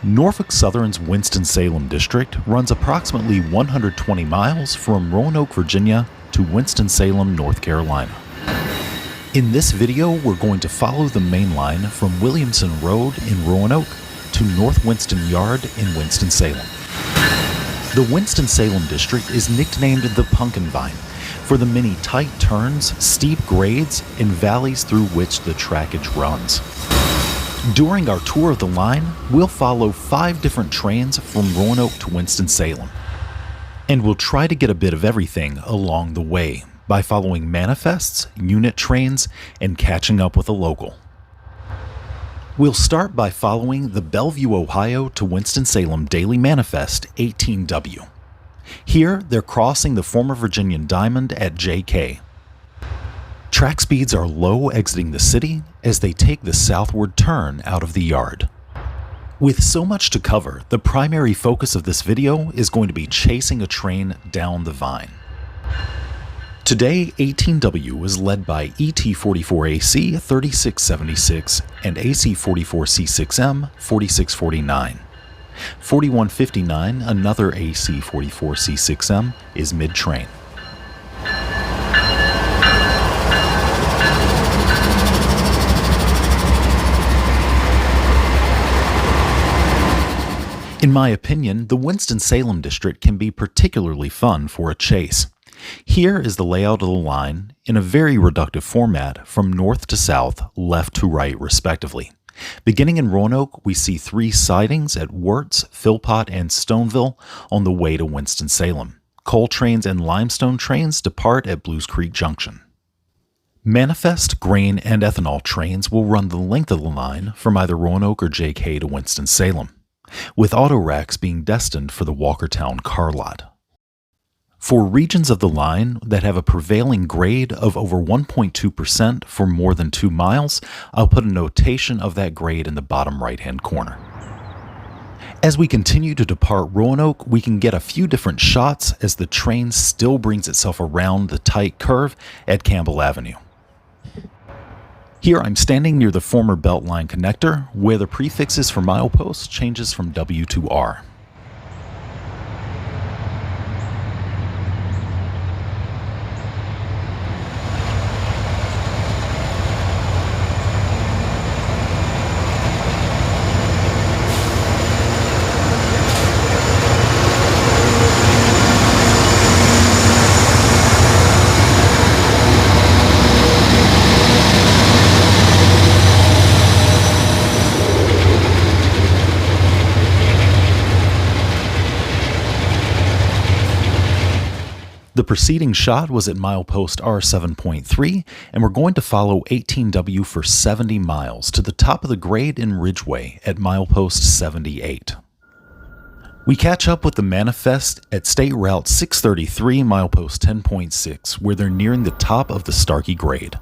Norfolk Southern's Winston-Salem District runs approximately 120 miles from Roanoke, Virginia to Winston-Salem, North Carolina. In this video, we're going to follow the main line from Williamson Road in Roanoke to North Winston Yard in Winston-Salem. The Winston-Salem District is nicknamed the Punkin Vine for the many tight turns, steep grades, and valleys through which the trackage runs. During our tour of the line, we'll follow 5 different trains from Roanoke to Winston-Salem. And we'll try to get a bit of everything along the way by following manifests, unit trains, and catching up with a local. We'll start by following the Bellevue, Ohio to Winston-Salem Daily Manifest 18W. Here, they're crossing the former Virginian Diamond at JK. Track speeds are low exiting the city as they take the southward turn out of the yard. With so much to cover, the primary focus of this video is going to be chasing a train down the Vine. Today, 18W is led by ET44AC 3676 and AC44C6M 4649. 4159, another AC44C6M, is mid-train. In my opinion, the Winston-Salem District can be particularly fun for a chase. Here is the layout of the line in a very reductive format from north to south, left to right respectively. Beginning in Roanoke, we see 3 sidings at Wirtz, Philpott, and Stoneville on the way to Winston-Salem. Coal trains and limestone trains depart at Belews Creek Junction. Manifest, grain, and ethanol trains will run the length of the line from either Roanoke or JK to Winston-Salem, with auto racks being destined for the Walkertown car lot. For regions of the line that have a prevailing grade of over 1.2% for more than 2 miles, I'll put a notation of that grade in the bottom right-hand corner. As we continue to depart Roanoke, we can get a few different shots as the train still brings itself around the tight curve at Campbell Avenue. Here I'm standing near the former Beltline connector, where the prefixes for mileposts changes from W to R. The preceding shot was at milepost R7.3, and we're going to follow 18W for 70 miles to the top of the grade in Ridgeway at milepost 78. We catch up with the manifest at State Route 633, milepost 10.6, where they're nearing the top of the Starkey grade.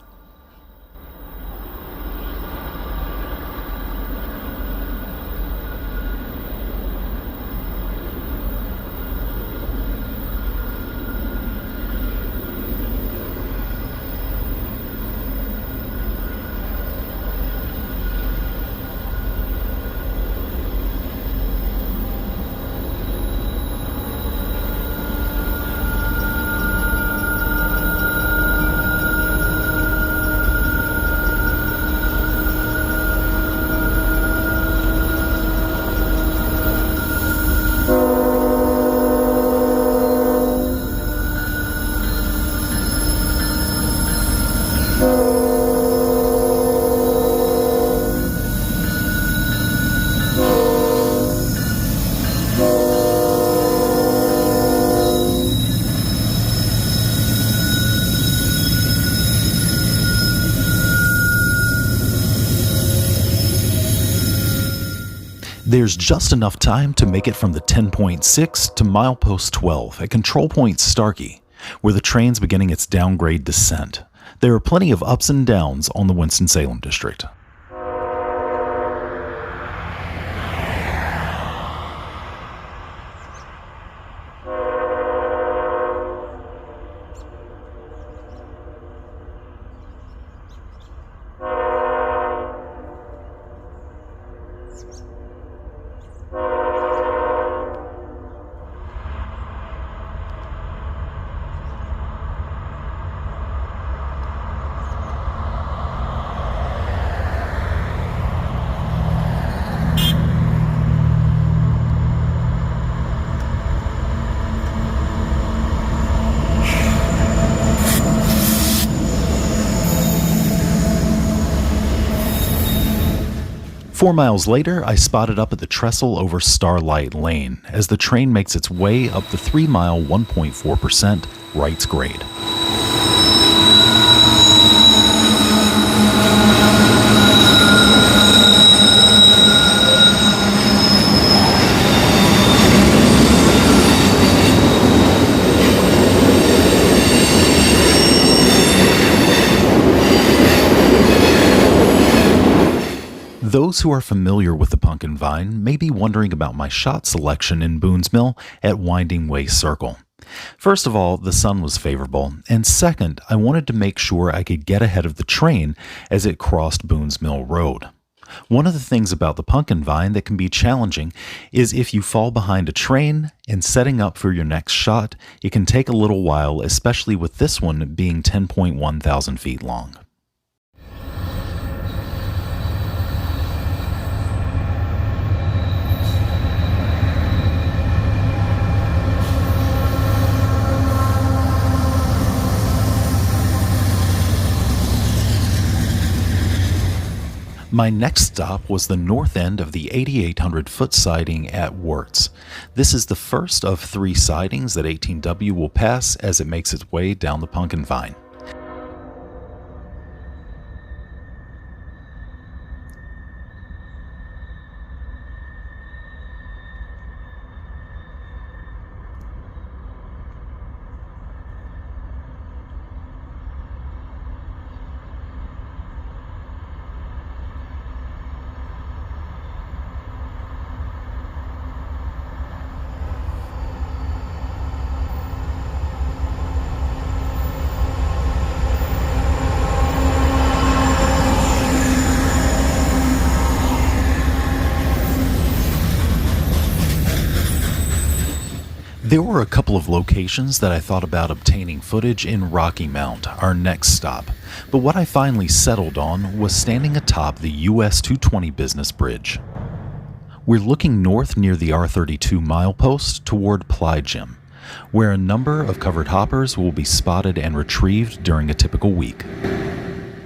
There's just enough time to make it from the 10.6 to milepost 12 at control point Starkey, where the train's beginning its downgrade descent. There are plenty of ups and downs on the Winston-Salem District. 4 miles later, I spotted up at the trestle over Starlight Lane as the train makes its way up the 3-mile 1.4% Wright's grade. Those who are familiar with the Punkin vine may be wondering about my shot selection in Boone's Mill at Winding Way Circle. First of all, the sun was favorable, and second, I wanted to make sure I could get ahead of the train as it crossed Boone's Mill Road. One of the things about the Punkin vine that can be challenging is if you fall behind a train and setting up for your next shot, it can take a little while, especially with this one being 10.1 thousand feet long. My next stop was the north end of the 8,800-foot siding at Wirtz. This is the first of 3 sidings that 18W will pass as it makes its way down the Punkin vine. There were a couple of locations that I thought about obtaining footage in Rocky Mount, our next stop, but what I finally settled on was standing atop the US 220 Business Bridge. We're looking north near the R32 milepost toward Ply Gym, where a number of covered hoppers will be spotted and retrieved during a typical week.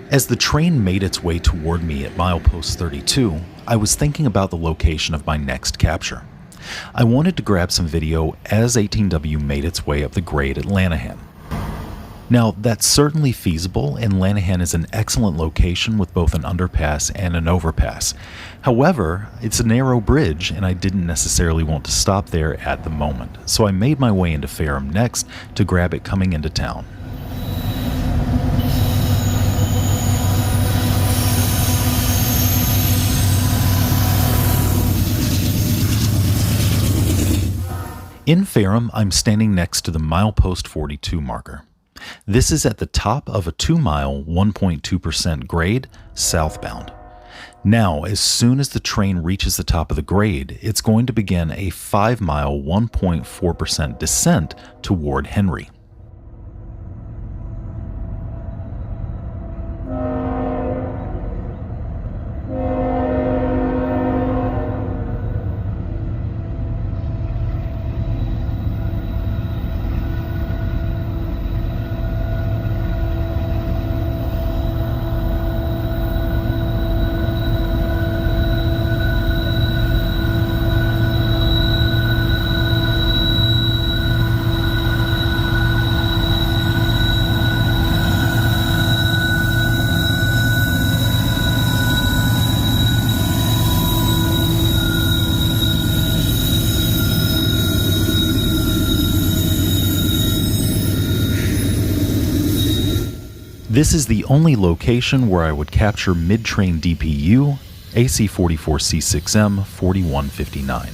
As the train made its way toward me at milepost 32, I was thinking about the location of my next capture. I wanted to grab some video as 18W made its way up the grade at Lanahan. Now, that's certainly feasible, and Lanahan is an excellent location with both an underpass and an overpass. However, it's a narrow bridge, and I didn't necessarily want to stop there at the moment, so I made my way into Ferrum next to grab it coming into town. In Ferrum, I'm standing next to the milepost 42 marker. This is at the top of a 2-mile, 1.2% grade, southbound. Now, as soon as the train reaches the top of the grade, it's going to begin a 5-mile, 1.4% descent toward Henry. This is the only location where I would capture mid-train DPU, AC44C6M 4159.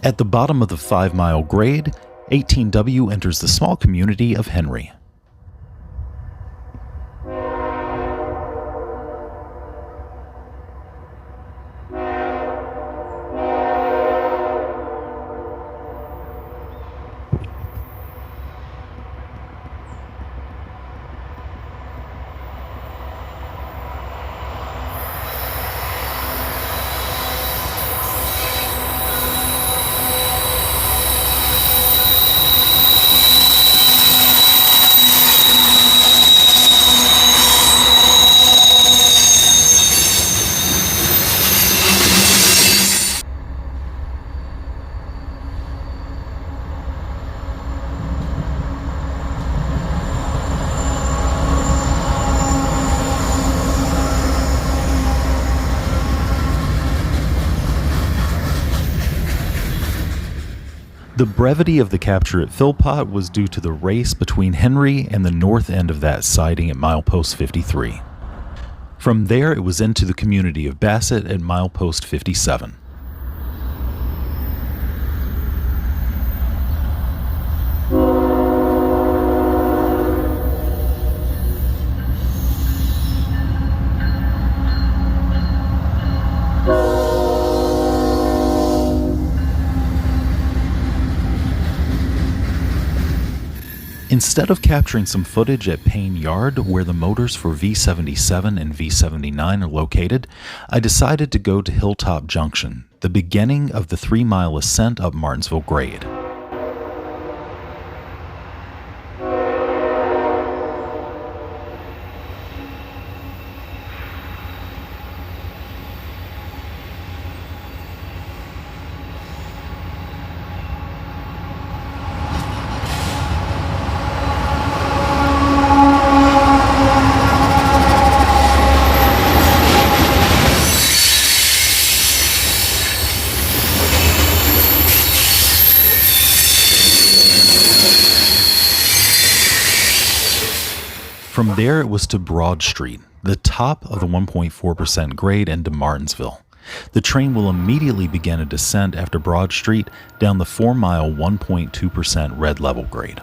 At the bottom of the 5-mile grade, 18W enters the small community of Henry. The brevity of the capture at Philpott was due to the race between Henry and the north end of that siding at milepost 53. From there, it was into the community of Bassett at milepost 57. Instead of capturing some footage at Payne Yard, where the motors for V77 and V79 are located, I decided to go to Hilltop Junction, the beginning of the 3-mile ascent up Martinsville Grade. From there, it was to Broad Street, the top of the 1.4% grade, into Martinsville. The train will immediately begin a descent after Broad Street down the 4-mile 1.2% red level grade.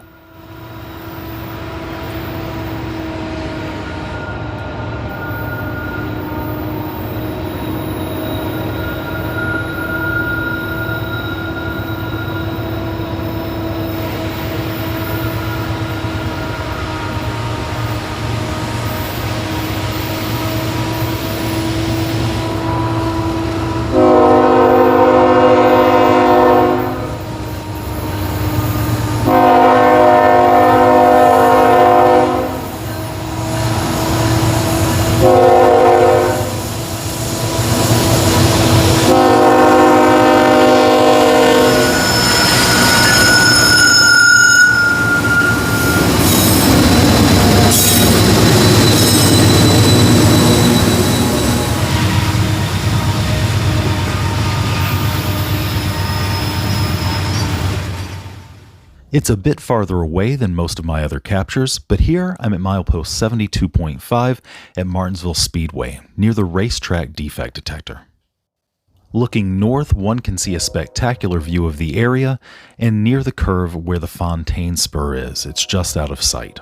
It's a bit farther away than most of my other captures, but here I'm at milepost 72.5 at Martinsville Speedway, near the racetrack defect detector. Looking north, one can see a spectacular view of the area, and near the curve where the Fontaine Spur is, it's just out of sight.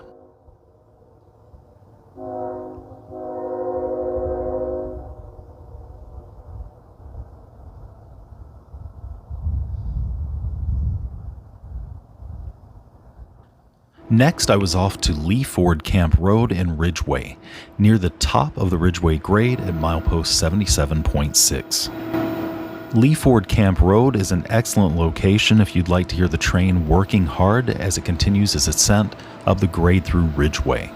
Next, I was off to Lee Ford Camp Road in Ridgeway, near the top of the Ridgeway grade at milepost 77.6. Lee Ford Camp Road is an excellent location if you'd like to hear the train working hard as it continues its ascent of the grade through Ridgeway.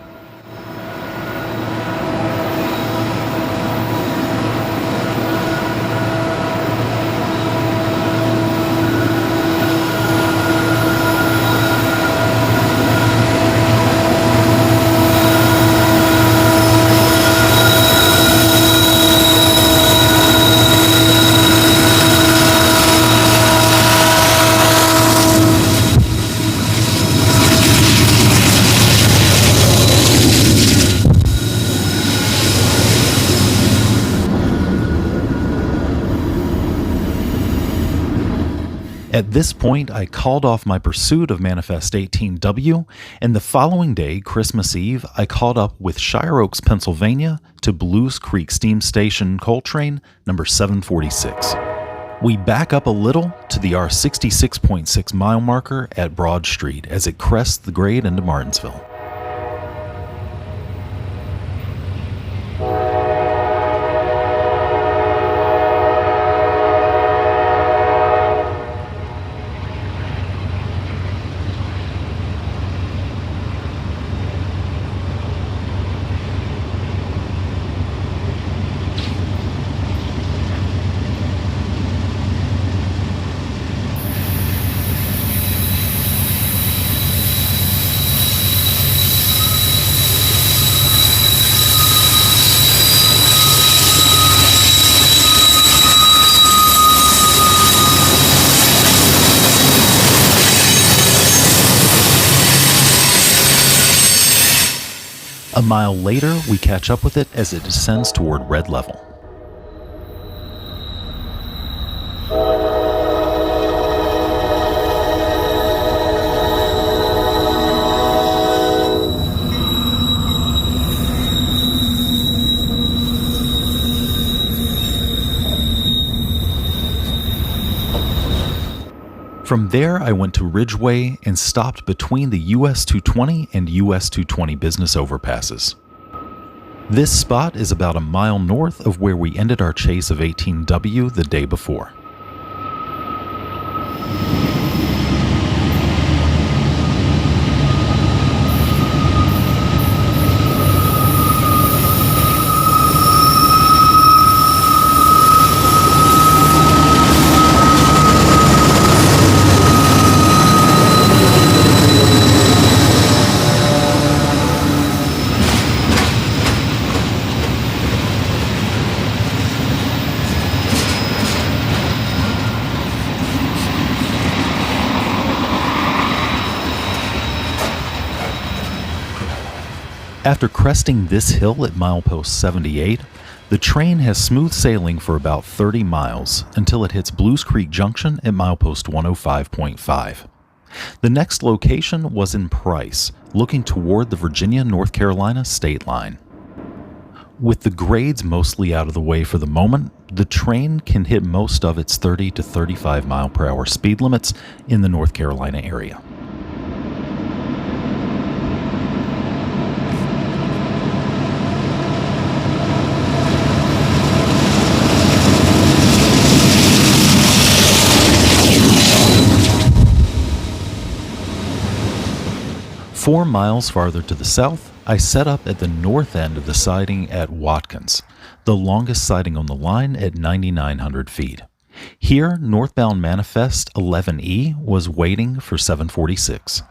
At this point, I called off my pursuit of Manifest 18W, and the following day, Christmas Eve, I caught up with Shire Oaks, Pennsylvania to Belews Creek Steam Station Coal Train number 746. We back up a little to the our 66.6 mile marker at Broad Street as it crests the grade into Martinsville. A mile later, we catch up with it as it descends toward red level. From there, I went to Ridgeway and stopped between the US 220 and US 220 business overpasses. This spot is about a mile north of where we ended our chase of 18W the day before. After cresting this hill at milepost 78, the train has smooth sailing for about 30 miles until it hits Belews Creek Junction at milepost 105.5. The next location was in Price, looking toward the Virginia-North Carolina state line. With the grades mostly out of the way for the moment, the train can hit most of its 30 to 35 mile per hour speed limits in the North Carolina area. Four miles farther to the south, I set up at the north end of the siding at Watkins, the longest siding on the line at 9,900 feet. Here, northbound manifest 11E was waiting for 746.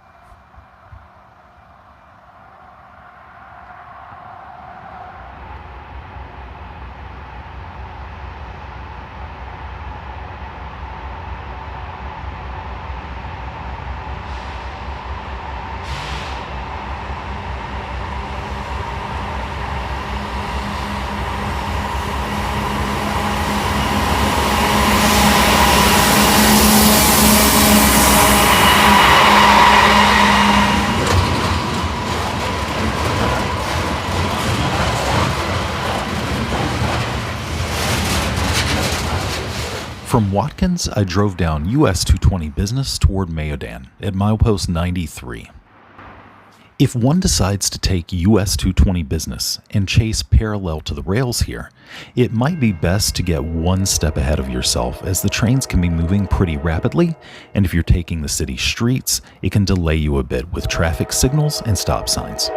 From Watkins, I drove down US 220 business toward Mayodan at milepost 93. If one decides to take US 220 business and chase parallel to the rails here, it might be best to get one step ahead of yourself, as the trains can be moving pretty rapidly, and if you're taking the city streets, it can delay you a bit with traffic signals and stop signs.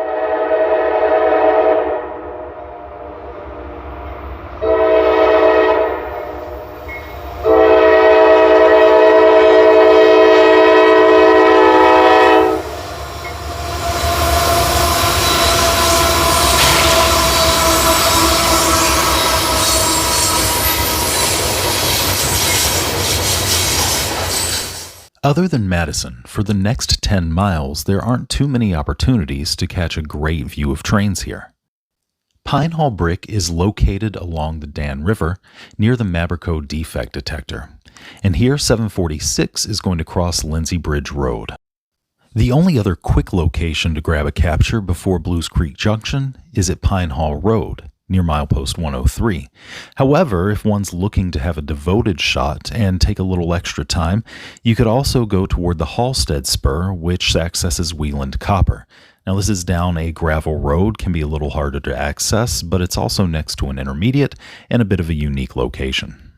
Other than Madison, for the next 10 miles, there aren't too many opportunities to catch a great view of trains here. Pine Hall Brick is located along the Dan River near the Maberco defect detector, and here 746 is going to cross Lindsay Bridge Road. The only other quick location to grab a capture before Belews Creek Junction is at Pine Hall Road, near milepost 103. However, if one's looking to have a devoted shot and take a little extra time, you could also go toward the Halstead Spur, which accesses Wheeland Copper. Now, this is down a gravel road, can be a little harder to access, but it's also next to an intermediate and a bit of a unique location.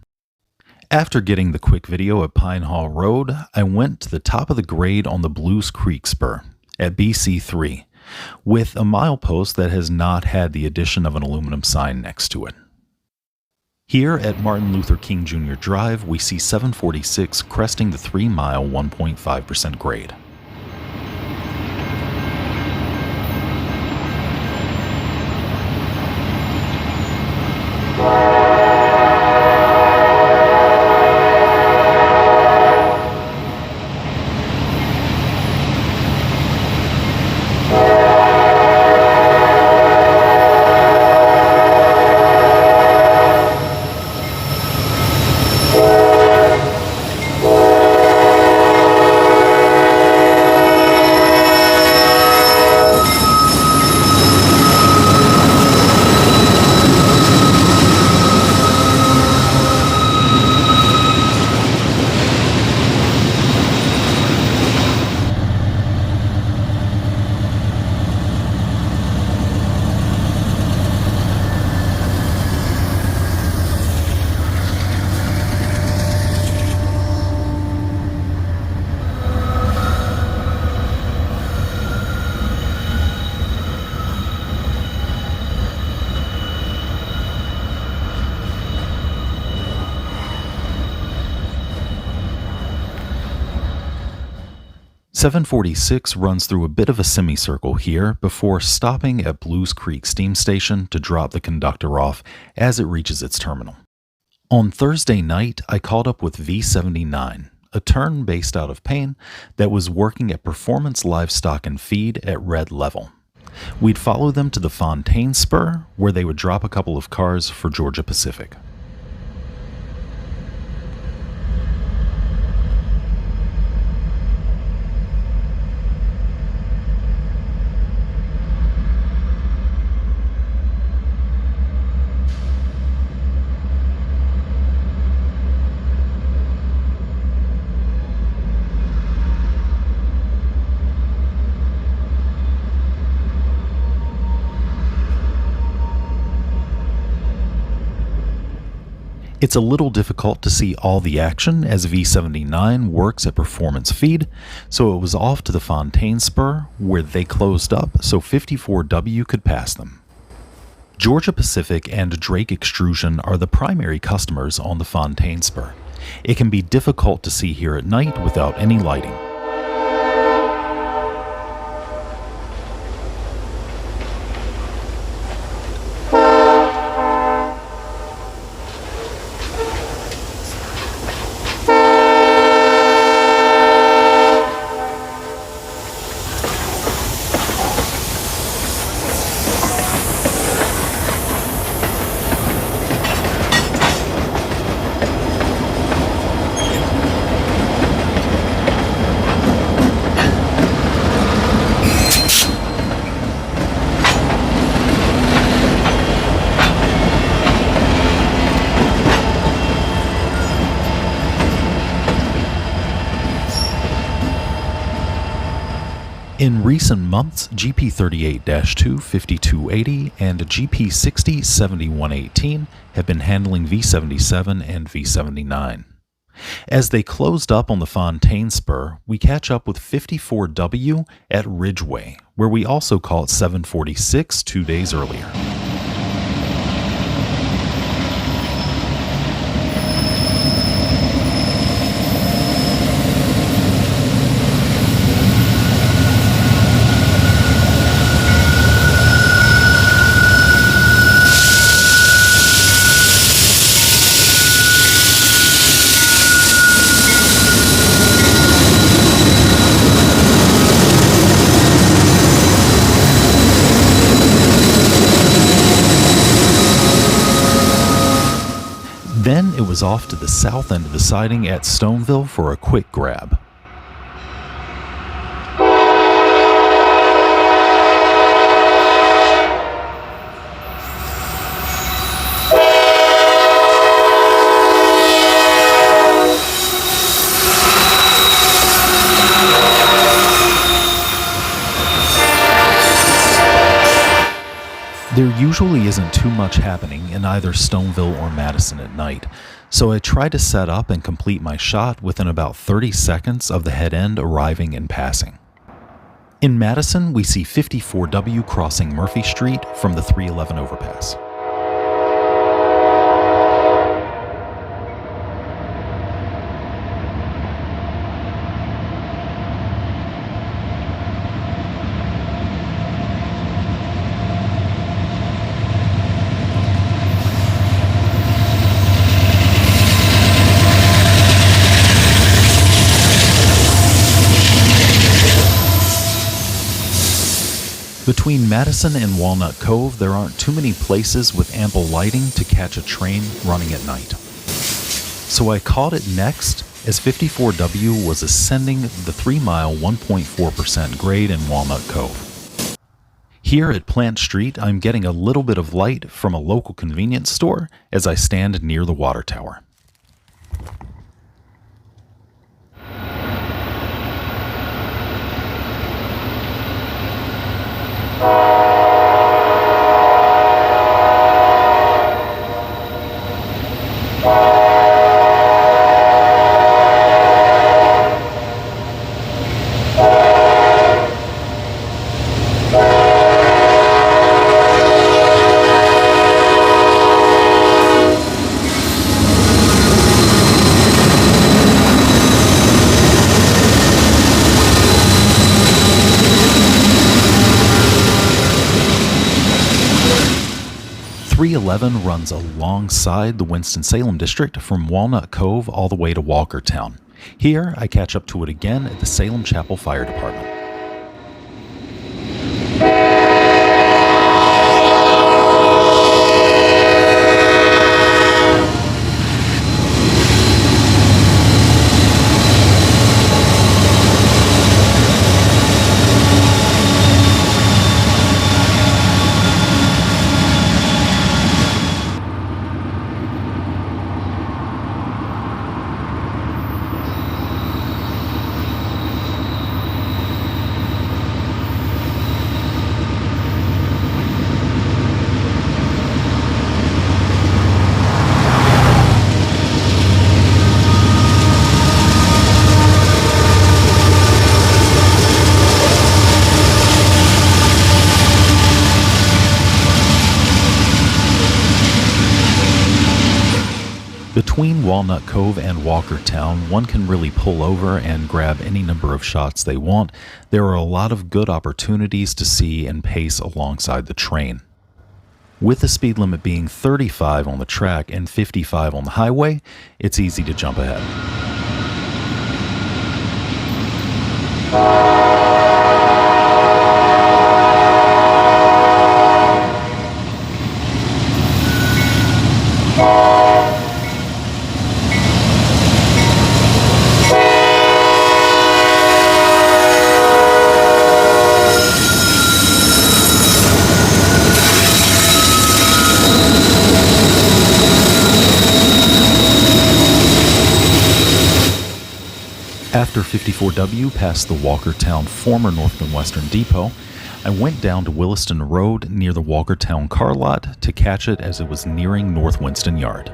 After getting the quick video at Pine Hall Road, I went to the top of the grade on the Belews Creek Spur at BC3, with a milepost that has not had the addition of an aluminum sign next to it. Here at Martin Luther King Jr. Drive, we see 746 cresting the 3-mile 1.5% grade. 746 runs through a bit of a semicircle here before stopping at Belews Creek Steam Station to drop the conductor off as it reaches its terminal. On Thursday night, I caught up with V79, a turn based out of Payne that was working at Performance Livestock and Feed at Red Level. We'd follow them to the Fontaine Spur, where they would drop a couple of cars for Georgia Pacific. It's a little difficult to see all the action as V79 works at Performance Feed, so it was off to the Fontaine Spur where they closed up so 54W could pass them. Georgia Pacific and Drake Extrusion are the primary customers on the Fontaine Spur. It can be difficult to see here at night without any lighting. In recent months, GP38-2 5280 and GP60 7118 have been handling V77 and V79. As they closed up on the Fontaine Spur, we catch up with 54W at Ridgeway, where we also caught 746 2 days earlier. Then it was off to the south end of the siding at Stoneville for a quick grab. There usually isn't too much happening in either Stoneville or Madison at night, so I try to set up and complete my shot within about 30 seconds of the head end arriving and passing. In Madison, we see 54W crossing Murphy Street from the 311 overpass. Between Madison and Walnut Cove, there aren't too many places with ample lighting to catch a train running at night. So I caught it next as 54W was ascending the 3-mile 1.4% grade in Walnut Cove. Here at Plant Street, I'm getting a little bit of light from a local convenience store as I stand near the water tower. 311 runs alongside the Winston-Salem District from Walnut Cove all the way to Walkertown. Here, I catch up to it again at the Salem Chapel Fire Department. Between Walnut Cove and Walkertown, one can really pull over and grab any number of shots they want. There are a lot of good opportunities to see and pace alongside the train. With the speed limit being 35 on the track and 55 on the highway, it's easy to jump ahead. After 54W passed the Walkertown former Northern Western Depot, I went down to Williston Road near the Walkertown car lot to catch it as it was nearing North Winston Yard.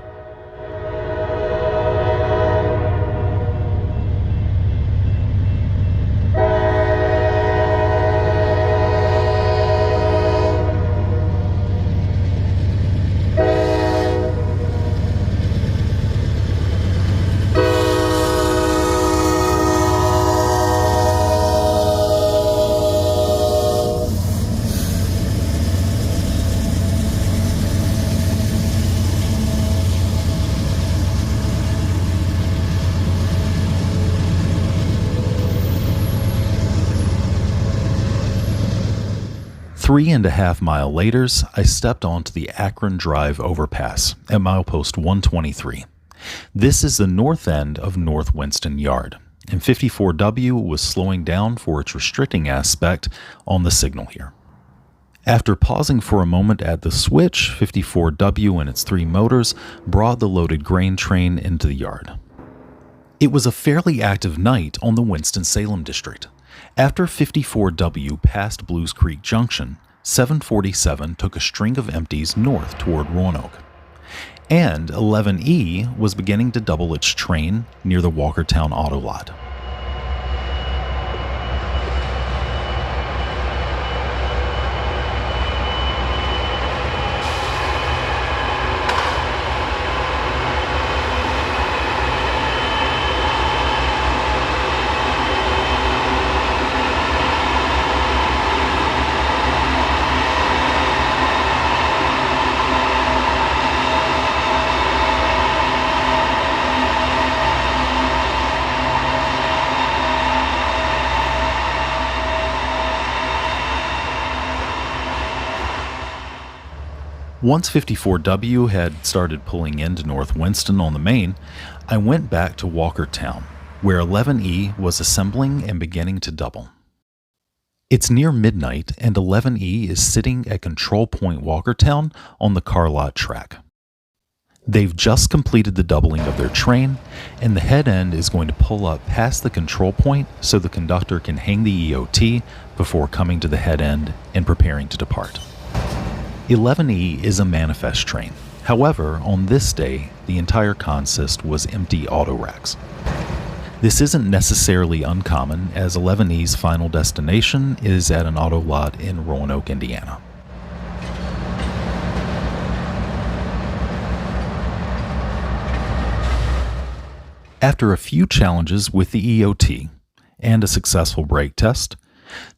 Three and a half mile later, I stepped onto the Akron Drive overpass at milepost 123. This is the north end of North Winston Yard, and 54W was slowing down for its restricting aspect on the signal here. After pausing for a moment at the switch, 54W and its three motors brought the loaded grain train into the yard. It was a fairly active night on the Winston-Salem District. After 54W passed Belews Creek Junction, 747 took a string of empties north toward Roanoke. And 11E was beginning to double its train near the Walkertown auto lot. Once 54W had started pulling into North Winston on the main, I went back to Walkertown, where 11E was assembling and beginning to double. It's near midnight, and 11E is sitting at Control Point Walkertown on the car lot track. They've just completed the doubling of their train, and the head end is going to pull up past the control point so the conductor can hang the EOT before coming to the head end and preparing to depart. 11E is a manifest train. However, on this day, the entire consist was empty auto racks. This isn't necessarily uncommon, as 11E's final destination is at an auto lot in Roanoke, Indiana. After a few challenges with the EOT and a successful brake test,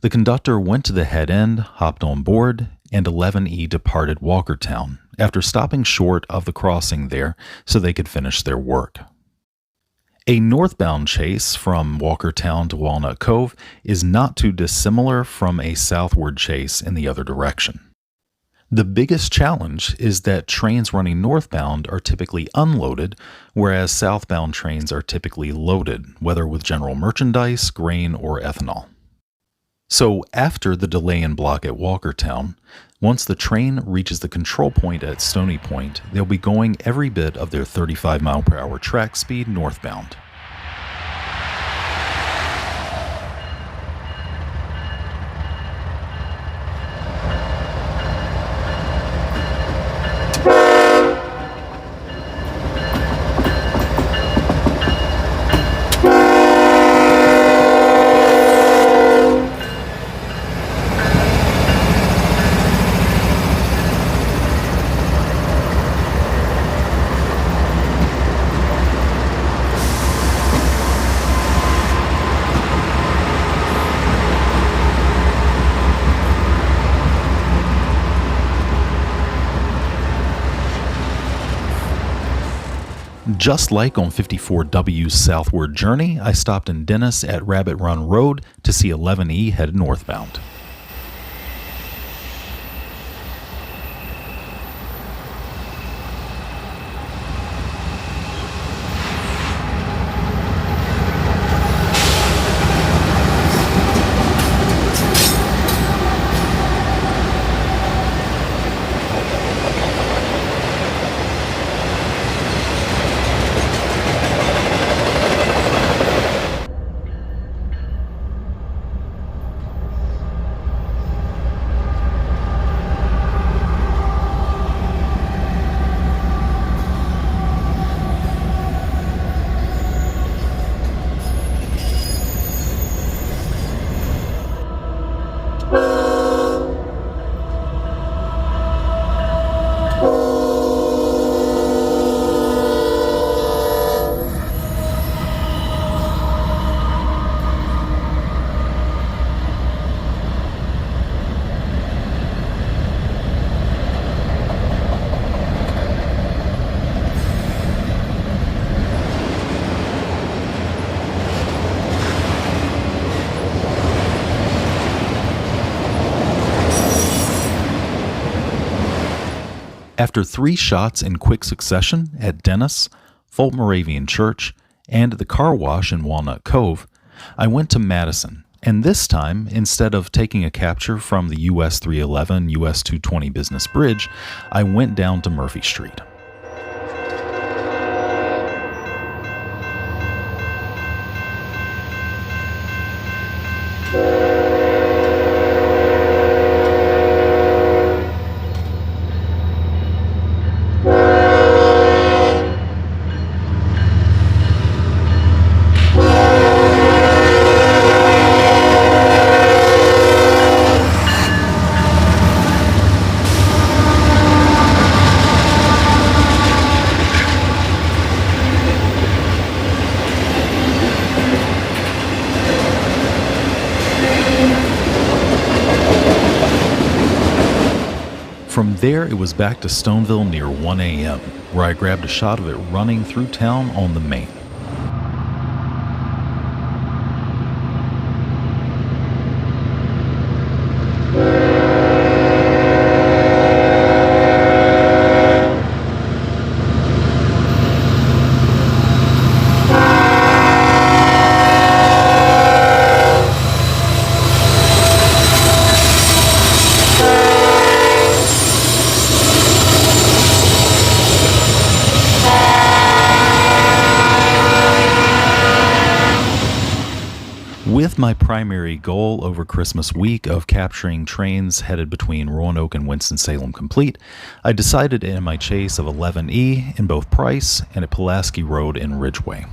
the conductor went to the head end, hopped on board, and 11E departed Walkertown after stopping short of the crossing there so they could finish their work. A northbound chase from Walkertown to Walnut Cove is not too dissimilar from a southward chase in the other direction. The biggest challenge is that trains running northbound are typically unloaded, whereas southbound trains are typically loaded, whether with general merchandise, grain, or ethanol. So after the delay and block at Walkertown, once the train reaches the control point at Stony Point, they'll be going every bit of their 35-mile-per-hour track speed northbound. Just like on 54W's southward journey, I stopped in Dennis at Rabbit Run Road to see 11E headed northbound. After 3 shots in quick succession at Dennis, Fulton Moravian Church, and the car wash in Walnut Cove, I went to Madison, and this time, instead of taking a capture from the US 311, US 220 Business Bridge, I went down to Murphy Street. From there, it was back to Stoneville near 1 a.m., where I grabbed a shot of it running through town on the main. With my primary goal over Christmas week of capturing trains headed between Roanoke and Winston-Salem complete, I decided to end my chase of 11E in both Price and at Pulaski Road in Ridgeway.